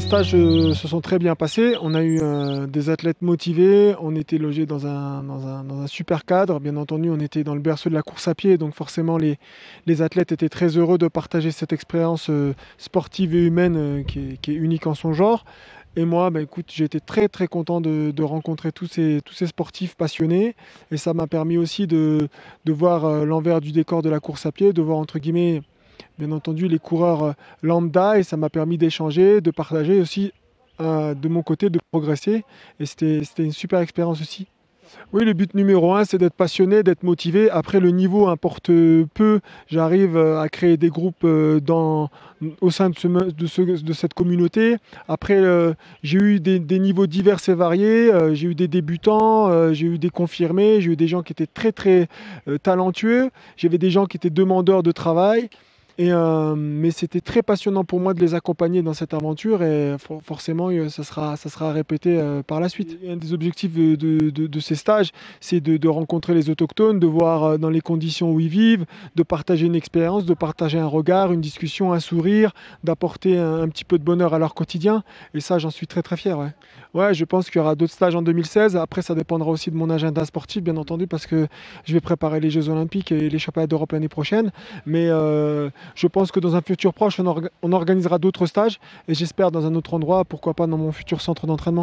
stages se sont très bien passés. On a eu des athlètes motivés. On était logés dans un super cadre. Bien entendu, on était dans le berceau de la course à pied. Donc forcément, les athlètes étaient très heureux de partager cette expérience sportive et humaine qui est unique en son genre. Et moi, bah, écoute, j'ai été très très content de rencontrer tous ces sportifs passionnés. Et ça m'a permis aussi de voir l'envers du décor de la course à pied, de voir entre guillemets, bien entendu, les coureurs lambda. Et ça m'a permis d'échanger, de partager aussi de mon côté, de progresser. Et c'était une super expérience aussi. Oui, le but numéro un, c'est d'être passionné, d'être motivé. Après, le niveau importe peu. J'arrive à créer des groupes au sein de cette communauté. Après, j'ai eu des niveaux divers et variés. J'ai eu des débutants, j'ai eu des confirmés, j'ai eu des gens qui étaient très, très talentueux. J'avais des gens qui étaient demandeurs de travail. Mais c'était très passionnant pour moi de les accompagner dans cette aventure et forcément ça sera répété par la suite. Et un des objectifs de ces stages, c'est de rencontrer les autochtones, de voir dans les conditions où ils vivent, de partager une expérience, de partager un regard, une discussion, un sourire, d'apporter un petit peu de bonheur à leur quotidien. Et ça, j'en suis très très fier. Ouais. Ouais, je pense qu'il y aura d'autres stages en 2016. Après, ça dépendra aussi de mon agenda sportif, bien entendu, parce que je vais préparer les Jeux Olympiques et les Championnats d'Europe l'année prochaine. Mais je pense que dans un futur proche, on organisera d'autres stages et j'espère dans un autre endroit, pourquoi pas dans mon futur centre d'entraînement.